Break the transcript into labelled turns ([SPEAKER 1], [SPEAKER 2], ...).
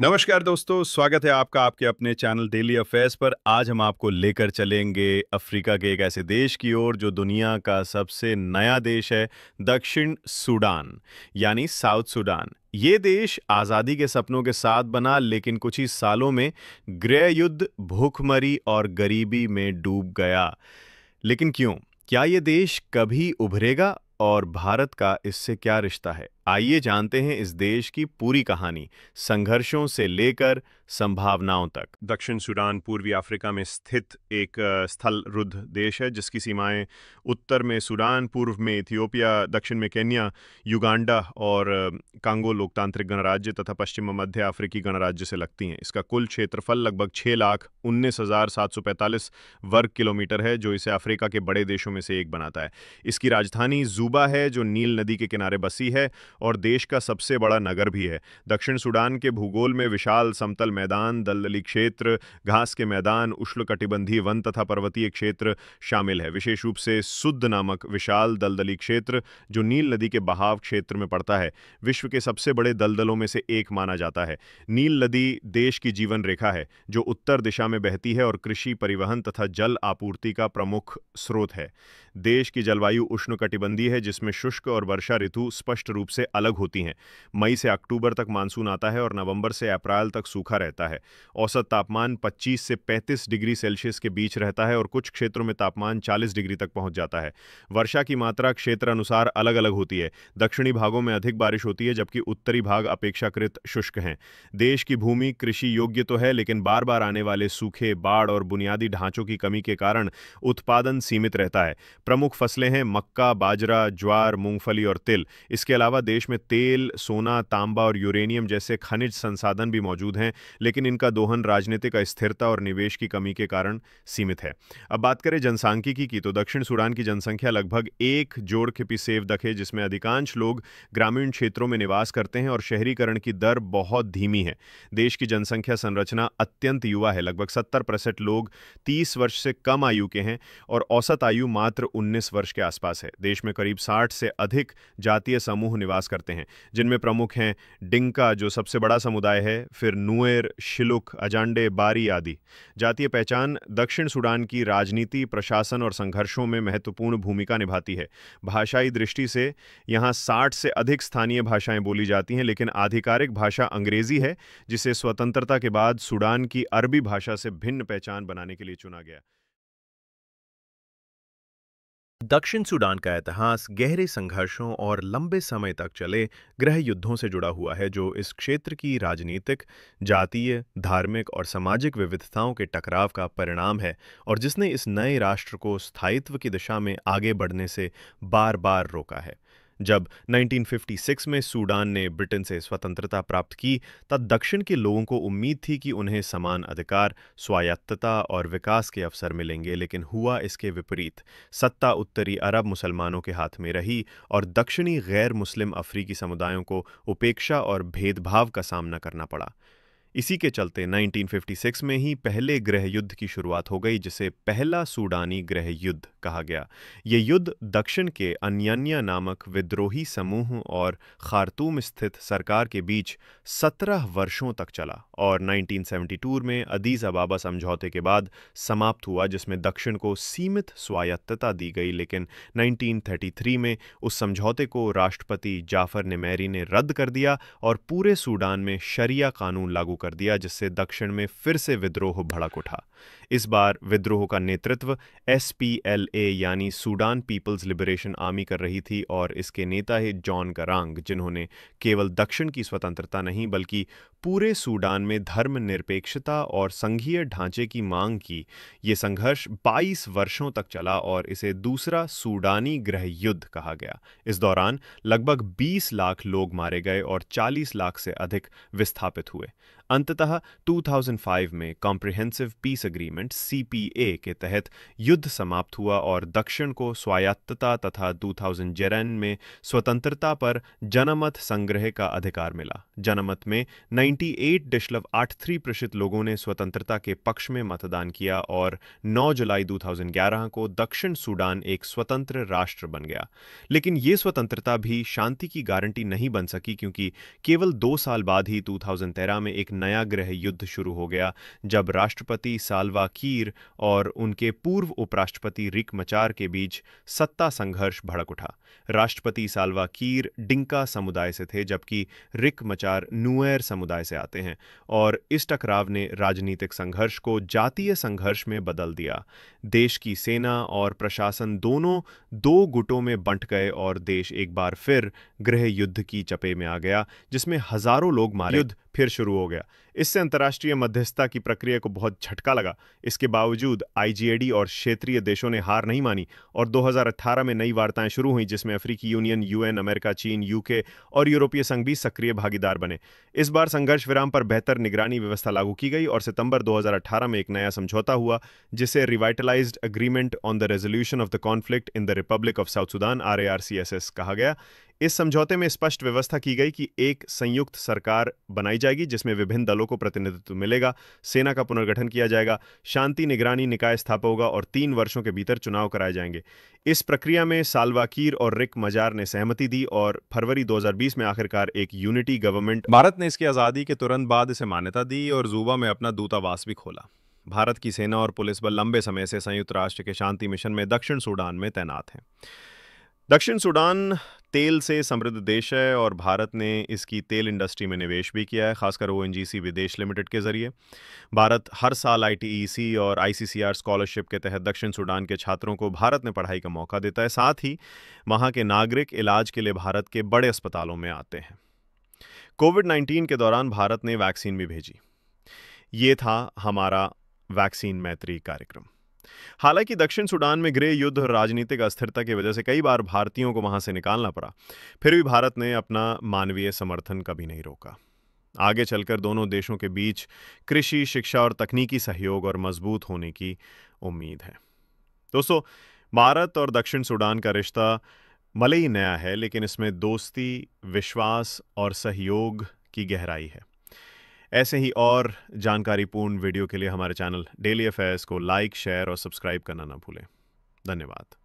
[SPEAKER 1] नमस्कार दोस्तों, स्वागत है आपका आपके अपने चैनल डेली अफेयर्स पर। आज हम आपको लेकर चलेंगे अफ्रीका के एक ऐसे देश की ओर जो दुनिया का सबसे नया देश है, दक्षिण सूडान यानी साउथ सूडान। ये देश आज़ादी के सपनों के साथ बना, लेकिन कुछ ही सालों में गृह युद्ध, भूखमरी और गरीबी में डूब गया। लेकिन क्यों? क्या ये देश कभी उभरेगा और भारत का इससे क्या रिश्ता है? आइए जानते हैं इस देश की पूरी कहानी, संघर्षों से लेकर संभावनाओं तक। दक्षिण सूडान पूर्वी अफ्रीका में स्थित एक स्थल रुद्ध देश है जिसकी सीमाएं उत्तर में सूडान, पूर्व में इथियोपिया, दक्षिण में केन्या, युगांडा और कांगो लोकतांत्रिक गणराज्य तथा पश्चिम में मध्य अफ्रीकी गणराज्य से लगती हैं। इसका कुल क्षेत्रफल लगभग 6,19,745 वर्ग किलोमीटर है, जो इसे अफ्रीका के बड़े देशों में से एक बनाता है। इसकी राजधानी जूबा है, जो नील नदी के किनारे बसी है और देश का सबसे बड़ा नगर भी है। दक्षिण सूडान के भूगोल में विशाल समतल मैदान, दलदली क्षेत्र, घास के मैदान, उष्णकटिबंधीय वन तथा पर्वतीय क्षेत्र शामिल है। विशेष रूप से सुद्द नामक विशाल दलदली क्षेत्र, जो नील नदी के बहाव क्षेत्र में पड़ता है, विश्व के सबसे बड़े दलदलों में से एक माना जाता है। नील नदी देश की जीवन रेखा है, जो उत्तर दिशा में बहती है और कृषि, परिवहन तथा जल आपूर्ति का प्रमुख स्रोत है। देश की जलवायु उष्णकटिबंधीय है, जिसमें शुष्क और वर्षा ऋतु स्पष्ट रूप से अलग होती हैं। मई से अक्टूबर तक मानसून आता है और नवंबर से अप्रैल तक सूखा रहता है। औसत तापमान 25 से 35 डिग्री सेल्सियस के बीच रहता है और कुछ क्षेत्रों में तापमान 40 डिग्री तक पहुंच जाता है। वर्षा की मात्रा क्षेत्र अनुसार अलग अलग होती है। दक्षिणी भागों में अधिक बारिश होती है, जबकि उत्तरी भाग अपेक्षाकृत शुष्क हैं। देश की भूमि कृषि योग्य तो है, लेकिन बार बार आने वाले सूखे, बाढ़ और बुनियादी ढांचों की कमी के कारण उत्पादन सीमित रहता है। प्रमुख फसलें हैं मक्का, बाजरा, ज्वार, मूंगफली और तिल। इसके अलावा देश में तेल, सोना, तांबा और यूरेनियम जैसे खनिज संसाधन भी मौजूद हैं, लेकिन इनका दोहन राजनीतिक अस्थिरता और निवेश की कमी के कारण सीमित है। अब बात करें जनसांख्यिकी की, तो दक्षिण सूडान की जनसंख्या लगभग 1 है, जिसमें अधिकांश लोग ग्रामीण क्षेत्रों में निवास करते हैं और शहरीकरण की दर बहुत धीमी है। देश की जनसंख्या संरचना अत्यंत युवा है। लगभग 70% लोग 30 वर्ष से कम आयु के हैं और औसत आयु मात्र 19 वर्ष के आसपास है। देश में करीब 60 से अधिक जातीय समूह निवास करते हैं, जिनमें प्रमुख हैं डिंका, जो सबसे बड़ा समुदाय है, फिर नुएर, शिलुक, अजांडे, बारी आदि। जातीय पहचान दक्षिण सूडान की राजनीति, प्रशासन और संघर्षों में महत्वपूर्ण भूमिका निभाती है। भाषाई दृष्टि से यहाँ 60 से अधिक स्थानीय भाषाएं बोली जाती हैं, लेकिन आधिकारिक भाषा अंग्रेजी है, जिसे स्वतंत्रता के बाद सूडान की अरबी भाषा से भिन्न पहचान बनाने के लिए चुना गया। दक्षिण सूडान का इतिहास गहरे संघर्षों और लंबे समय तक चले गृह युद्धों से जुड़ा हुआ है, जो इस क्षेत्र की राजनीतिक, जातीय, धार्मिक और सामाजिक विविधताओं के टकराव का परिणाम है और जिसने इस नए राष्ट्र को स्थायित्व की दिशा में आगे बढ़ने से बार-बार रोका है। जब 1956 में सूडान ने ब्रिटेन से स्वतंत्रता प्राप्त की, तब दक्षिण के लोगों को उम्मीद थी कि उन्हें समान अधिकार, स्वायत्तता और विकास के अवसर मिलेंगे, लेकिन हुआ इसके विपरीत। सत्ता उत्तरी अरब मुसलमानों के हाथ में रही और दक्षिणी गैर मुस्लिम अफ्रीकी समुदायों को उपेक्षा और भेदभाव का सामना करना पड़ा। इसी के चलते 1956 में ही पहले गृह युद्ध की शुरुआत हो गई, जिसे पहला सूडानी गृह युद्ध कहा गया। ये युद्ध दक्षिण के अन्यन्या नामक विद्रोही समूह और खार्तूम स्थित सरकार के बीच 17 वर्षों तक चला और 1972 में अदीस अबाबा समझौते के बाद समाप्त हुआ, जिसमें दक्षिण को सीमित स्वायत्तता दी गई। लेकिन 1933 में उस समझौते को राष्ट्रपति जाफर नेमेरी ने रद्द कर दिया और पूरे सूडान में शरिया कानून लागू कर दिया, जिससे दक्षिण में फिर से विद्रोह भड़क उठा। इस बार विद्रोह का नेतृत्व SPLA यानी सूडान पीपल्स लिबरेशन आर्मी कर रही थी और इसके नेता है जॉन गरांग, जिन्होंने केवल दक्षिण की स्वतंत्रता नहीं बल्कि पूरे सूडान में धर्मनिरपेक्षता और संघीय ढांचे की मांग की। ये संघर्ष 22 वर्षों तक चला और इसे दूसरा सूडानी गृह युद्ध कहा गया। इस दौरान लगभग 20 लाख लोग मारे गए और 40 लाख से अधिक विस्थापित हुए। अंततः 2005 में कॉम्प्रिहेंसिव पीस एग्रीमेंट CPA के तहत युद्ध समाप्त हुआ और दक्षिण को स्वायत्तता तथा 2011 में स्वतंत्रता पर जनमत संग्रह का अधिकार मिला। जनमत में 98.83% लोगों ने स्वतंत्रता के पक्ष में मतदान किया और 9 जुलाई 2011 को दक्षिण सूडान एक स्वतंत्र राष्ट्र बन गया। लेकिन ये स्वतंत्रता भी शांति की गारंटी नहीं बन सकी, क्योंकि केवल 2 साल बाद ही 2013 में एक नया गृह युद्ध शुरू हो गया, जब राष्ट्रपति साल्वा कीर और उनके पूर्व उपराष्ट्रपति रिक मचार के बीच सत्ता संघर्ष भड़क उठा। राष्ट्रपति साल्वा कीर डिंका समुदाय से थे, जबकि रिक मचार नुएर समुदाय से आते हैं, और इस टकराव ने राजनीतिक संघर्ष को जातीय संघर्ष में बदल दिया। देश की सेना और प्रशासन दोनों 2 गुटों में बंट गए और देश एक बार फिर गृह युद्ध की चपेट में आ गया, जिसमें हजारों लोग मारे। युद्ध फिर शुरू हो गया। इससे अंतर्राष्ट्रीय मध्यस्थता की प्रक्रिया को बहुत झटका लगा। इसके बावजूद IGAD और क्षेत्रीय देशों ने हार नहीं मानी और 2018 में नई वार्ताएं शुरू हुई, जिसमें अफ्रीकी यूनियन, UN, अमेरिका, चीन, UK और यूरोपीय संघ भी सक्रिय भागीदार बने। इस बार संघर्ष विराम पर बेहतर निगरानी व्यवस्था लागू की गई और सितंबर 2018 में एक नया समझौता हुआ, जिसे revitalised agreement on the resolution of the conflict in the Republic of South Sudan RARCSS कहा गया। इस समझौते में स्पष्ट व्यवस्था की गई कि एक संयुक्त सरकार बनाई जाएगी, जिसमें विभिन्न दलों को प्रतिनिधित्व मिलेगा, सेना का पुनर्गठन किया जाएगा, शांति निगरानी निकाय स्थापित होगा और 3 वर्षों के भीतर चुनाव कराए जाएंगे। इस प्रक्रिया में साल्वा कीर और रिक मजार ने सहमति दी और फरवरी 2020 में आखिरकार एक यूनिटी गवर्नमेंट।
[SPEAKER 2] भारत ने इसकी आज़ादी के तुरंत बाद इसे मान्यता दी और जुबा में अपना दूतावास भी खोला। भारत की सेना और पुलिस बल लंबे समय से संयुक्त राष्ट्र के शांति मिशन में दक्षिण सूडान में तैनात हैं। दक्षिण सूडान तेल से समृद्ध देश है और भारत ने इसकी तेल इंडस्ट्री में निवेश भी किया है, खासकर ONGC विदेश लिमिटेड के जरिए। भारत हर साल ITEC और ICCR स्कॉलरशिप के तहत दक्षिण सूडान के छात्रों को भारत में पढ़ाई का मौका देता है। साथ ही वहाँ के नागरिक इलाज के लिए भारत के बड़े अस्पतालों में आते हैं। कोविड-19 के दौरान भारत ने वैक्सीन भी भेजी। ये था हमारा वैक्सीन मैत्री कार्यक्रम। हालांकि दक्षिण सूडान में गृह युद्ध और राजनीतिक अस्थिरता की वजह से कई बार भारतीयों को वहां से निकालना पड़ा, फिर भी भारत ने अपना मानवीय समर्थन कभी नहीं रोका। आगे चलकर दोनों देशों के बीच कृषि, शिक्षा और तकनीकी सहयोग और मजबूत होने की उम्मीद है। दोस्तों, भारत और दक्षिण सूडान का रिश्ता भले ही नया है, लेकिन इसमें दोस्ती, विश्वास और सहयोग की गहराई है। ऐसे ही और जानकारीपूर्ण वीडियो के लिए हमारे चैनल डेली अफेयर्स को लाइक, शेयर और सब्सक्राइब करना ना भूलें। धन्यवाद।